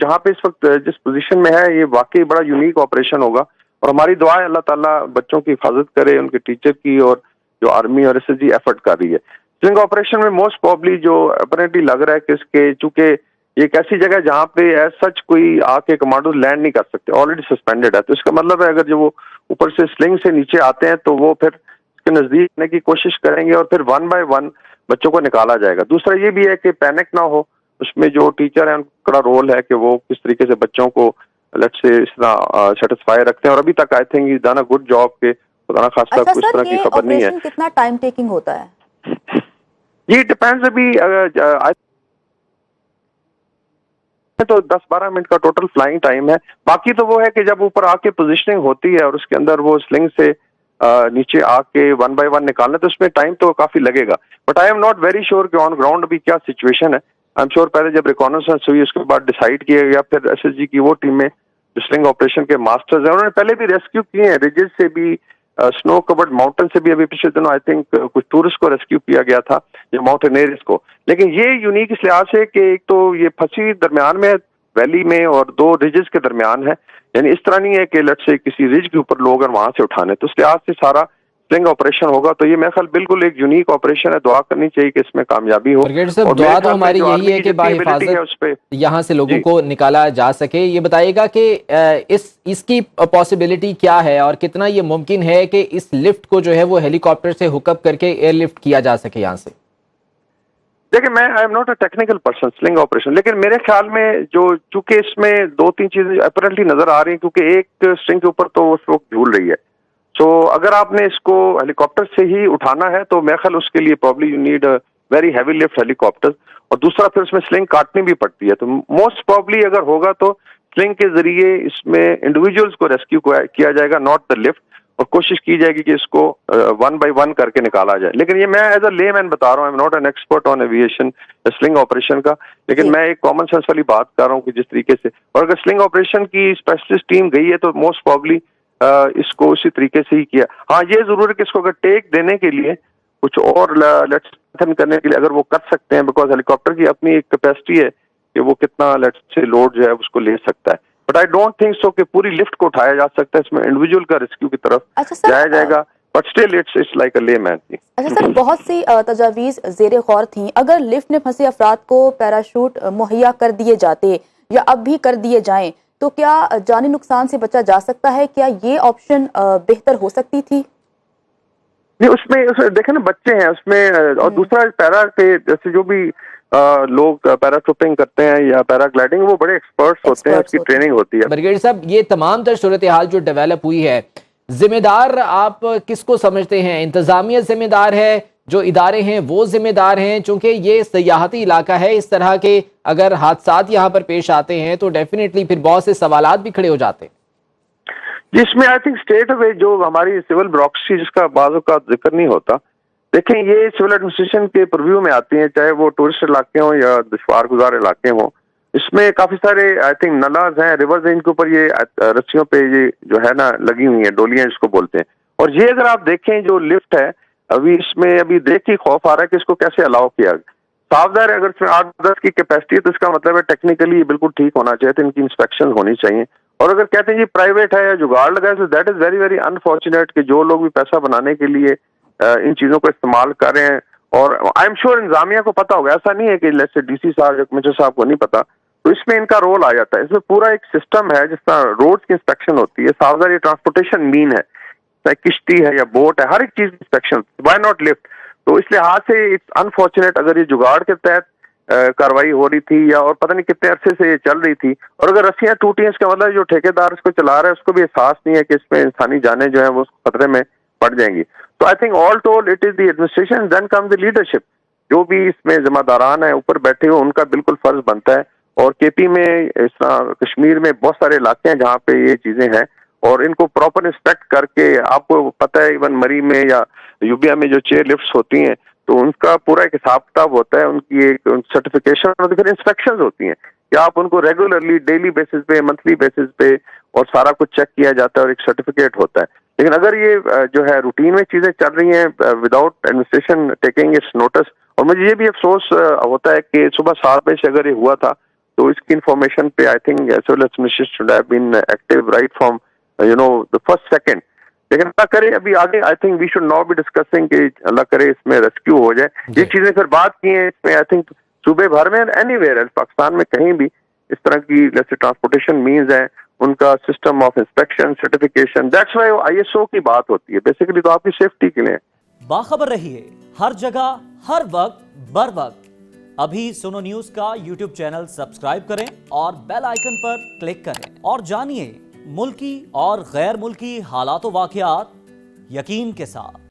جہاں پہ اس وقت جس پوزیشن میں ہے، یہ واقعی بڑا یونیک آپریشن ہوگا، اور ہماری دعا ہے اللہ تعالیٰ بچوں کی حفاظت کرے، ان کے ٹیچر کی، اور جو آرمی اور ایس ایس جی ایفرٹ کر رہی ہے۔ سلنگ آپریشن میں موسٹ پروبلی جو اپرینٹلی لگ رہا ہے کہ اس کے چونکہ یہ ایک ایسی جگہ ہے جہاں پہ ایز سچ کوئی آ کے کمانڈو لینڈ نہیں کر سکتے، آلریڈی سسپینڈیڈ ہے، تو اس کا مطلب ہے اگر جو وہ اوپر سے سلنگ سے نیچے آتے ہیں تو وہ پھر اس کے نزدیک آنے کی کوشش کریں گے، اور پھر 1 بائی 1 بچوں کو نکالا جائے گا۔ دوسرا یہ بھی ہے کہ پینک نہ ہو، اس میں جو ٹیچر ہیں ان کا رول ہے کہ وہ کس طریقے سے بچوں کو لیٹ سے اس طرح سیٹسفائی رکھتے ہیں، اور ابھی تک آئی تھنک یہ ڈن اے گڈ جاب کہ خدا نہ خواستہ کوئی اس طرح کی خبر نہیں ہے۔ آپریشن کتنا ٹائم ٹیکنگ ہوتا ہے؟ یہ ڈیپینڈز، ابھی تو 10-12 منٹ کا ٹوٹل فلائنگ ٹائم ہے، باقی تو وہ ہے کہ جب اوپر آ کے پوزیشننگ ہوتی ہے اور اس کے اندر وہ سلنگ سے نیچے آ کے 1 بائی 1 نکالنا، تو اس میں ٹائم تو کافی لگے گا، but I am not very sure کہ آن گراؤنڈ ابھی کیا سچویشن ہے۔ آئی ایم شیور پہلے جب ریکانسنس ہوئی اس کے بعد ڈیسائیڈ کیا گیا، پھر ایس ایس جی کی وہ ٹیم میں جو سلنگ آپریشن کے ماسٹرز ہیں، انہوں نے پہلے بھی ریسکیو کیے ہیں، ریجز سے بھی، سنو کورڈ ماؤنٹین سے بھی، ابھی پچھلے دنوں آئی تھنک کچھ ٹورسٹ کو ریسکیو کیا گیا تھا، جو ماؤنٹینئرز کو، لیکن یہ یونیک اس لحاظ سے کہ ایک تو یہ پھنسی درمیان میں ویلی میں اور 2 ریجز کے درمیان ہے، یعنی اس طرح نہیں ہے کہ لیٹ سے کسی ریج کے اوپر لوگ وہاں سے اٹھانے، تو اس لحاظ سے سارا سلنگ آپریشن ہوگا، تو یہ میرے خیال بالکل ایک یونیک آپریشن ہے، دعا کرنی چاہیے کہ اس میں کامیابی ہو، اور دعا تو ہماری یہی ہے کہ باحفاظت یہاں سے لوگوں کو نکالا جا سکے۔ یہ بتائیے گا کہ اس کی پاسبلٹی کیا ہے اور کتنا یہ ممکن ہے کہ اس لفٹ کو جو ہے وہ ہیلی کاپٹر سے ہک اپ کر کے ایئر لفٹ کیا جا سکے یہاں سے؟ دیکھیں، میں I am not a technical person sling operation, لیکن میرے خیال میں جو چونکہ اس میں 2-3 چیزیں اپیرنٹلی نظر آ رہی ہیں، کیونکہ ایک سٹرنگ کے اوپر تو اس وقت جھول رہی ہے، سو اگر آپ نے اس کو ہیلی کاپٹر سے ہی اٹھانا ہے تو میرے خیال اس کے لیے probably you need very heavy lift helicopter, اور دوسرا پھر اس میں سلنگ کاٹنی بھی پڑتی ہے، تو موسٹ پرابلی اگر ہوگا تو سلنگ کے ذریعے اس میں انڈیویجولس کو ریسکیو کیا جائے گا، ناٹ دا لفٹ، اور کوشش کی جائے گی کہ اس کو 1 بائی 1 کر کے نکالا جائے۔ لیکن یہ میں ایز اے لے مین بتا رہا ہوں، not an expert on aviation sling operation کا، لیکن میں ایک کامن سینس والی بات کر رہا ہوں کہ جس طریقے سے، اور اگر سلنگ آپریشن کی اسپیشلسٹ ٹیم گئی ہے تو موسٹ پرابلی اس کو اسی طریقے سے ہی کیا۔ ہاں، یہ ضرور ہے کہ اس کو اگر ٹیک دینے کے لیے کچھ اور لیٹس کرنے کے لیے اگر وہ کر سکتے ہیں، بیکاز ہیلی کاپٹر کی اپنی ایک کیپیسٹی ہے کہ وہ کتنا لیٹس سے لوڈ جو ہے اس کو لے سکتا ہے، but I don't think so کہ پوری لفٹ کو اٹھایا جا سکتا ہے، اس میں انڈیویجول کا ریسکیو کی طرف جایا جائے گا، but still it's like a layman. اچھا سر، بہت سی تجاویز زیر غور تھیں، اگر لفٹ میں پھنسے افراد کو پیراشوٹ مہیا کر دیے جاتے یا اب بھی کر دیے جائیں تو کیا جانی نقصان سے بچا جا سکتا ہے؟ کیا یہ آپشن بہتر ہو سکتی تھی؟ نہیں، اس میں دیکھیں نا بچے ہیں اس میں، اور دوسرا پیرا کے جیسے جو بھی لوگ پیرا شوٹنگ کرتے ہیں یا پیرا گلائڈنگ، وہ بڑے ایکسپرٹس ہوتے ہیں، اس کی ٹریننگ ہوتی ہے۔ برگیڈیئر صاحب، یہ تمام تر صورتحال جو ڈیولپ ہوئی ہے، ذمہ دار آپ کس کو سمجھتے ہیں؟ انتظامیہ ذمہ دار ہے، جو ادارے ہیں وہ ذمہ دار ہیں؟ چونکہ یہ سیاحتی علاقہ ہے، اس طرح کے اگر حادثات یہاں پر پیش آتے ہیں تو ڈیفینیٹلی پھر بہت سے سوالات بھی کھڑے ہو جاتے ہیں۔ جس میں آئی تھنک اسٹیٹ وے جو ہماری سول بیوروکریسی جس کا بعض اوقات ذکر نہیں ہوتا، دیکھیں یہ سول ایڈمنسٹریشن کے پرویو میں آتی ہیں، چاہے وہ ٹورسٹ علاقے ہوں یا دشوار گزار علاقے ہوں، اس میں کافی سارے آئی تھنک نلاز ہیں، ریورز ہیں، ان کے اوپر یہ رسیوں پہ یہ جو ہے نا لگی ہوئی ہیں، ڈولیاں جس کو بولتے ہیں، اور یہ اگر آپ دیکھیں جو لفٹ ہے ابھی اس میں ابھی دیکھ کے خوف آ رہا ہے کہ اس کو کیسے الاؤ کیا۔ صاف ظاہر ہے اگر اس میں 8-10 کی کیپیسٹی ہے تو اس کا مطلب ہے ٹیکنیکلی یہ بالکل ٹھیک ہونا چاہیے، تو ان کی انسپیکشن ہونی چاہیے، اور اگر کہتے ہیں یہ پرائیویٹ ہے یا جگاڑ لگا ہے، that is very very unfortunate کہ جو لوگ بھی پیسہ بنانے کے لیے ان چیزوں کو استعمال کر رہے ہیں، اور آئی ایم شیور انتظامیہ کو پتا ہوگا، ایسا نہیں ہے کہ جیسے ڈی سی صاحب یا کمشنر صاحب کو نہیں پتا، تو اس میں ان کا رول آ جاتا ہے۔ اس میں پورا ایک سسٹم ہے، جس طرح روڈ کی انسپیکشن ہوتی ہے، صاف ظاہر یہ ٹرانسپورٹیشن مین ہے، چاہے کشتی ہے یا بوٹ ہے، ہر ایک چیز انسپیکشن، وائی ناٹ لفٹ، تو اس لحاظ سے اٹس انفارچونیٹ اگر یہ جگاڑ کے تحت کاروائی ہو رہی تھی یا اور پتہ نہیں کتنے عرصے سے یہ چل رہی تھی، اور اگر رسیاں ٹوٹی ہیں اس کا مطلب جو ٹھیکیدار اس کو چلا رہا ہے اس کو بھی احساس نہیں ہے کہ اس میں انسانی جانیں جو ہیں وہ خطرے میں پڑ جائیں گی۔ تو I think all told it is the administration, then come the leadership, جو بھی اس میں ذمہ داران ہیں اوپر بیٹھے ہوئے ان کا بالکل فرض بنتا ہے، اور کے پی میں اس طرح کشمیر میں بہت سارے علاقے ہیں جہاں پہ یہ چیزیں ہیں، اور ان کو پراپر انسپیکٹ کر کے، آپ کو پتہ ہے ایون مری میں یا یوبیا میں جو چیئر لفٹس ہوتی ہیں تو ان کا پورا ایک حساب کتاب ہوتا ہے، ان کی ایک سرٹیفکیشن اور پھر انسپیکشنز ہوتی ہیں کہ آپ ان کو ریگولرلی ڈیلی بیسس پہ، منتھلی بیسس پہ، اور سارا کچھ چیک کیا جاتا ہے اور ایک سرٹیفکیٹ ہوتا ہے۔ لیکن اگر یہ جو ہے روٹین میں چیزیں چل رہی ہیں without administration taking its notice, اور مجھے یہ بھی افسوس ہوتا ہے کہ صبح 7 بجے سے اگر یہ ہوا تھا تو اس کی انفارمیشن پہ I think civil administration should have been active right from the first second. لیکن اللہ کرے ابھی آگے I think we should not be discussing کہ اللہ کرے اس میں ریسکیو ہو جائے. یہ چیزیں پھر بات کی ہیں اس میں آئی تھنک صوبے بھر میں اینی ویئر پاکستان میں کہیں بھی اس طرح کی جیسے ٹرانسپورٹیشن مینز ہیں ان کا system of inspection certification, that's why ISO کی بات ہوتی ہے بیسیکلی تو آپ کی سیفٹی کے لیے. باخبر رہیے ہر جگہ ہر وقت بر وقت. ابھی سنو نیوز کا YouTube چینل سبسکرائب کریں اور بیل آئیکن پر کلک کریں اور جانیے ملکی اور غیر ملکی حالات و واقعات یقین کے ساتھ.